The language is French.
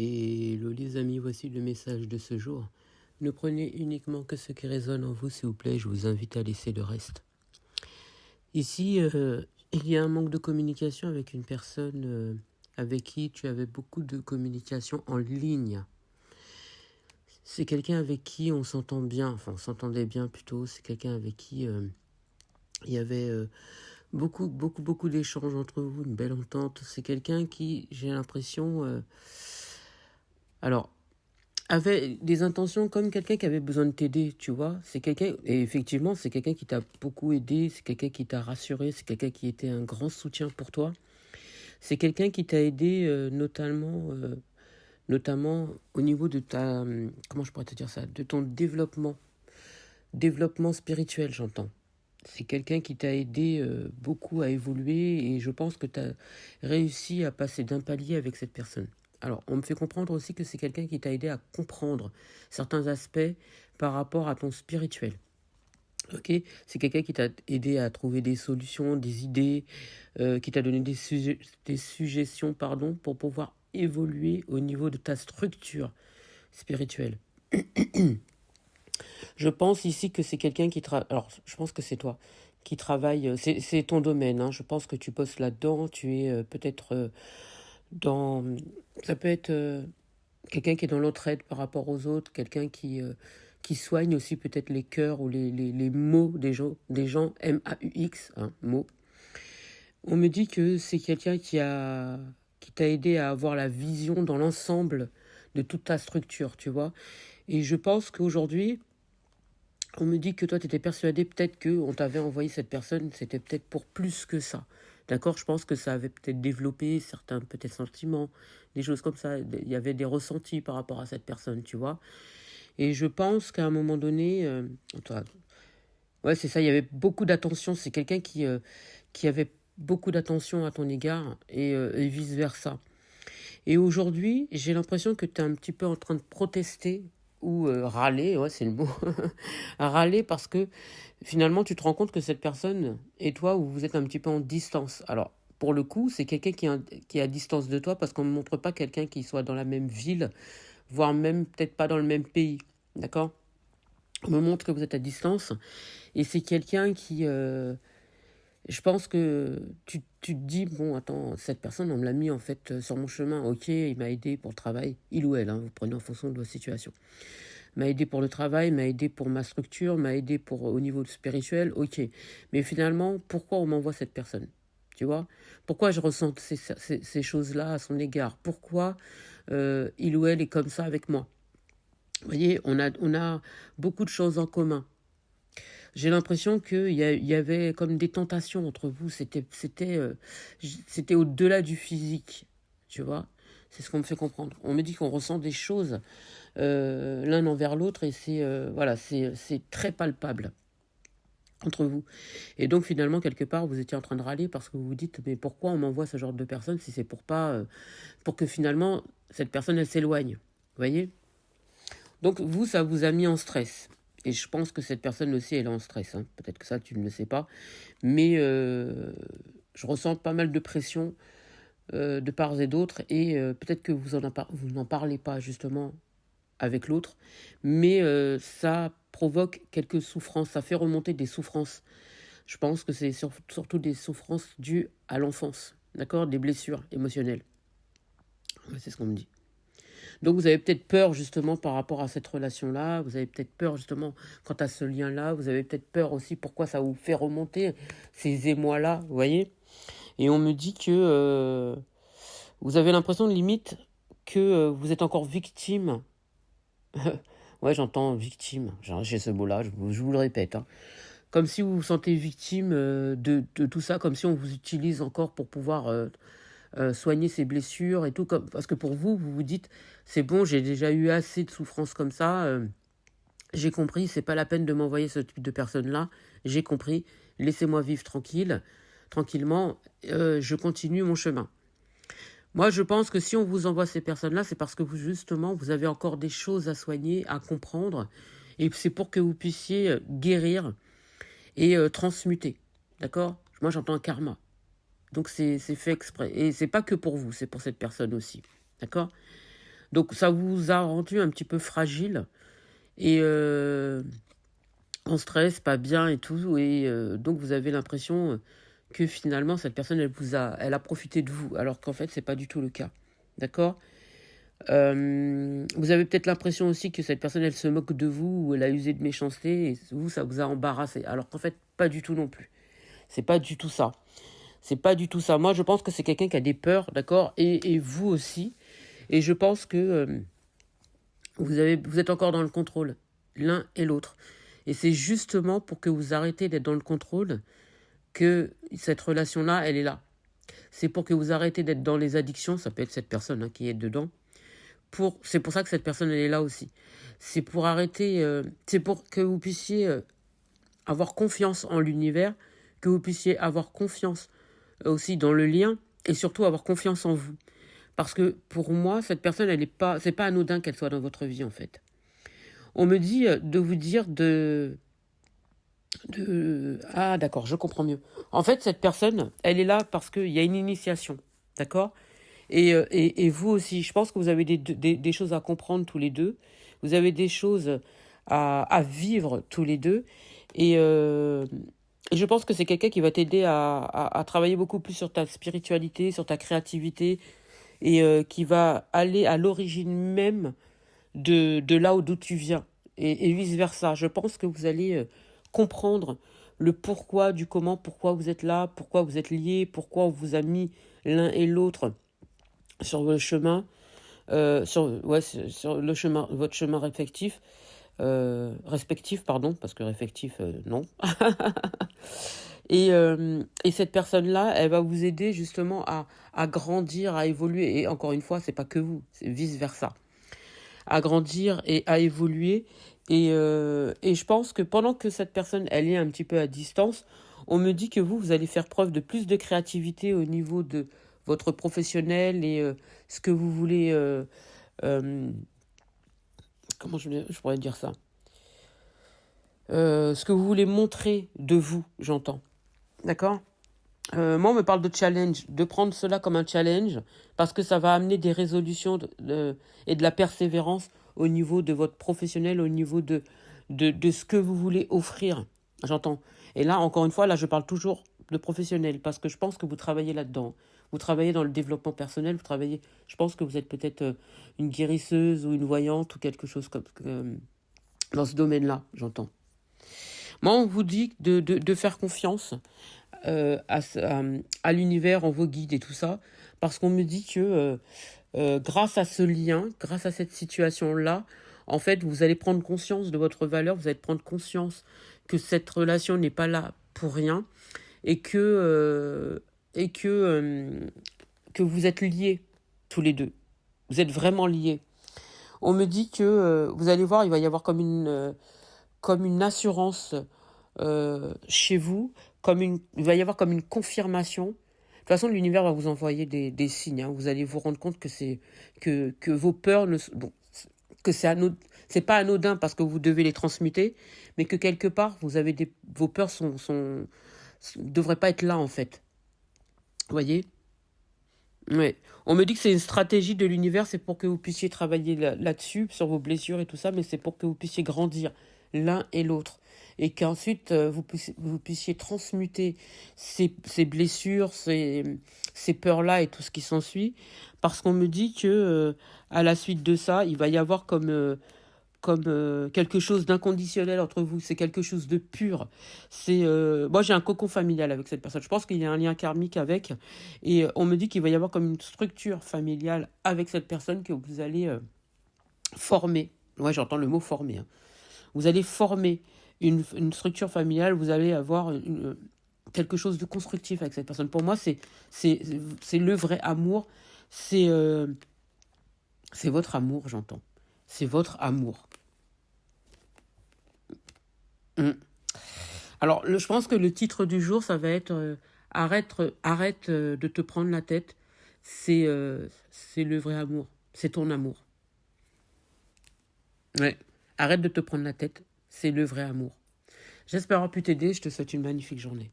Hello les amis, voici le message de ce jour. Ne prenez uniquement que ce qui résonne en vous, s'il vous plaît, je vous invite à laisser le reste. Ici, il y a un manque de communication avec une personne avec qui tu avais beaucoup de communication en ligne. C'est quelqu'un avec qui on s'entend bien, enfin on s'entendait bien plutôt, c'est quelqu'un avec qui il y avait beaucoup d'échanges entre vous, une belle entente. C'est quelqu'un qui, j'ai l'impression, alors, avait des intentions comme quelqu'un qui avait besoin de t'aider, tu vois. C'est quelqu'un, et effectivement, c'est quelqu'un qui t'a beaucoup aidé, c'est quelqu'un qui t'a rassuré, c'est quelqu'un qui était un grand soutien pour toi. C'est quelqu'un qui t'a aidé notamment au niveau de ta, comment je pourrais te dire ça, de ton développement spirituel, j'entends. C'est quelqu'un qui t'a aidé beaucoup à évoluer et je pense que tu as réussi à passer d'un palier avec cette personne. Alors, on me fait comprendre aussi que c'est quelqu'un qui t'a aidé à comprendre certains aspects par rapport à ton spirituel. Ok, c'est quelqu'un qui t'a aidé à trouver des solutions, des idées, qui t'a donné des suggestions, pardon, pour pouvoir évoluer au niveau de ta structure spirituelle. Je pense ici que c'est quelqu'un qui travaille. Alors, je pense que c'est toi qui travaille. C'est ton domaine. Hein. Je pense que tu bosses là-dedans. Tu es peut-être dans. Ça peut être quelqu'un qui est dans l'entraide par rapport aux autres, quelqu'un qui soigne aussi peut-être les cœurs ou les maux des gens M-A-U-X, hein, mots. On me dit que c'est quelqu'un qui t'a aidé à avoir la vision dans l'ensemble de toute ta structure, tu vois. Et je pense qu'aujourd'hui, on me dit que toi, tu étais persuadé peut-être qu'on t'avait envoyé cette personne, c'était peut-être pour plus que ça. D'accord, je pense que ça avait peut-être développé certains peut-être sentiments, des choses comme ça. Il y avait des ressentis par rapport à cette personne, tu vois. Et je pense qu'à un moment donné, ouais, c'est ça, il y avait beaucoup d'attention. C'est quelqu'un qui avait beaucoup d'attention à ton égard et vice-versa. Et aujourd'hui, j'ai l'impression que tu es un petit peu en train de protester ou râler, ouais, c'est le mot, râler parce que finalement, tu te rends compte que cette personne et toi, vous êtes un petit peu en distance. Alors, pour le coup, c'est quelqu'un qui est à distance de toi parce qu'on ne montre pas quelqu'un qui soit dans la même ville, voire même peut-être pas dans le même pays. D'accord? On me montre que vous êtes à distance et c'est quelqu'un qui, je pense que tu te dis, bon, attends, cette personne, on me l'a mis en fait sur mon chemin. Ok, il m'a aidé pour le travail, il ou elle, hein, vous prenez en fonction de votre situation. M'a aidé pour le travail, m'a aidé pour ma structure, m'a aidé pour au niveau spirituel, ok. Mais finalement, pourquoi on m'envoie cette personne? Tu vois? Pourquoi je ressens ces choses-là à son égard? Pourquoi il ou elle est comme ça avec moi? Vous voyez, on a beaucoup de choses en commun. J'ai l'impression qu'il y avait comme des tentations entre vous. C'était au-delà du physique, tu vois. C'est ce qu'on me fait comprendre. On me dit qu'on ressent des choses l'un envers l'autre et c'est très palpable entre vous. Et donc finalement, quelque part, vous étiez en train de râler parce que vous vous dites, mais pourquoi on m'envoie ce genre de personne si c'est pour que finalement, cette personne, elle s'éloigne. Vous voyez? Donc vous, ça vous a mis en stress. Et je pense que cette personne aussi, elle est en stress. Hein. Peut-être que ça, tu ne le sais pas. Mais je ressens pas mal de pression de part et d'autre. Et peut-être que vous n'en parlez pas justement avec l'autre. Mais ça provoque quelques souffrances. Ça fait remonter des souffrances. Je pense que c'est surtout des souffrances dues à l'enfance. D'accord? Des blessures émotionnelles. Ouais, c'est ce qu'on me dit. Donc vous avez peut-être peur justement par rapport à cette relation-là, vous avez peut-être peur justement quant à ce lien-là, vous avez peut-être peur aussi pourquoi ça vous fait remonter ces émois-là, vous voyez. Et on me dit que vous avez l'impression de limite que vous êtes encore victime. Ouais, j'entends victime, j'ai ce mot-là, je vous le répète. Hein. Comme si vous vous sentez victime de tout ça, comme si on vous utilise encore pour pouvoir soigner ses blessures et tout. Parce que pour vous, vous vous dites, c'est bon, j'ai déjà eu assez de souffrances comme ça, j'ai compris, c'est pas la peine de m'envoyer ce type de personne-là, j'ai compris, laissez-moi vivre tranquillement, je continue mon chemin. Moi, je pense que si on vous envoie ces personnes-là, c'est parce que vous, justement, vous avez encore des choses à soigner, à comprendre, et c'est pour que vous puissiez guérir et transmuter. D'accord? Moi, j'entends un karma. Donc, c'est fait exprès. Et c'est pas que pour vous, c'est pour cette personne aussi. D'accord? Donc ça vous a rendu un petit peu fragile et en stress, pas bien et tout. Et donc vous avez l'impression que finalement cette personne elle a profité de vous, alors qu'en fait c'est pas du tout le cas. D'accord. Vous avez peut-être l'impression aussi que cette personne elle se moque de vous ou elle a usé de méchanceté et vous ça vous a embarrassé, alors qu'en fait pas du tout non plus. C'est pas du tout ça. C'est pas du tout ça. Moi je pense que c'est quelqu'un qui a des peurs, d'accord, et vous aussi. Et je pense que vous êtes encore dans le contrôle, l'un et l'autre. Et c'est justement pour que vous arrêtez d'être dans le contrôle que cette relation-là, elle est là. C'est pour que vous arrêtez d'être dans les addictions, ça peut être cette personne qui est dedans. C'est pour ça que cette personne, elle est là aussi. C'est pour arrêter, c'est pour que vous puissiez avoir confiance en l'univers, que vous puissiez avoir confiance aussi dans le lien et surtout avoir confiance en vous. Parce que pour moi, cette personne, c'est pas anodin qu'elle soit dans votre vie en fait. On me dit de vous dire Ah d'accord, je comprends mieux. En fait, cette personne, elle est là parce qu'il y a une initiation, d'accord, et vous aussi, je pense que vous avez des choses à comprendre tous les deux. Vous avez des choses à vivre tous les deux. Et je pense que c'est quelqu'un qui va t'aider à travailler beaucoup plus sur ta spiritualité, sur ta créativité, et qui va aller à l'origine même de là d'où tu viens, et vice-versa. Je pense que vous allez comprendre le pourquoi du comment, pourquoi vous êtes là, pourquoi vous êtes liés, pourquoi on vous a mis l'un et l'autre sur le chemin, sur le chemin, votre chemin respectif, pardon, parce que réfectif, non. Et cette personne-là, elle va vous aider justement à grandir, à évoluer. Et encore une fois, c'est pas que vous, c'est vice-versa. À grandir et à évoluer. Et je pense que pendant que cette personne, elle est un petit peu à distance, on me dit que vous allez faire preuve de plus de créativité au niveau de votre professionnel et ce que vous voulez... comment je pourrais dire ça, ce que vous voulez montrer de vous, j'entends. D'accord. Moi, on me parle de challenge, de prendre cela comme un challenge, parce que ça va amener des résolutions et de la persévérance au niveau de votre professionnel, au niveau de ce que vous voulez offrir. J'entends. Et là, encore une fois, là, je parle toujours de professionnel, parce que je pense que vous travaillez là-dedans. Vous travaillez dans le développement personnel, je pense que vous êtes peut-être une guérisseuse ou une voyante ou quelque chose comme dans ce domaine-là, j'entends. Moi, on vous dit de faire confiance à l'univers, en vos guides et tout ça, parce qu'on me dit que grâce à ce lien, grâce à cette situation-là, en fait, vous allez prendre conscience de votre valeur, vous allez prendre conscience que cette relation n'est pas là pour rien et que vous êtes liés tous les deux. Vous êtes vraiment liés. On me dit que vous allez voir, il va y avoir comme une assurance chez vous, il va y avoir comme une confirmation. De toute façon, l'univers va vous envoyer des signes. Vous allez vous rendre compte que vos peurs bon, que c'est pas anodin parce que vous devez les transmuter, mais que quelque part vos peurs devraient pas être là en fait. Vous voyez? Ouais. On me dit que c'est une stratégie de l'univers, c'est pour que vous puissiez travailler là-dessus, sur vos blessures et tout ça, mais c'est pour que vous puissiez grandir l'un et l'autre. Et qu'ensuite, vous puissiez transmuter ces blessures, ces peurs-là et tout ce qui s'ensuit. Parce qu'on me dit que à la suite de ça, il va y avoir comme quelque chose d'inconditionnel entre vous. C'est quelque chose de pur. Moi, j'ai un cocon familial avec cette personne. Je pense qu'il y a un lien karmique avec. Et on me dit qu'il va y avoir comme une structure familiale avec cette personne que vous allez former. Ouais, j'entends le mot former. Vous allez former une structure familiale. Vous allez avoir quelque chose de constructif avec cette personne. Pour moi, c'est le vrai amour. C'est votre amour, j'entends. C'est votre amour. Alors, je pense que le titre du jour, ça va être arrête de te prendre la tête. C'est le vrai amour. C'est ton amour. Ouais. Arrête de te prendre la tête. C'est le vrai amour. J'espère avoir pu t'aider. Je te souhaite une magnifique journée.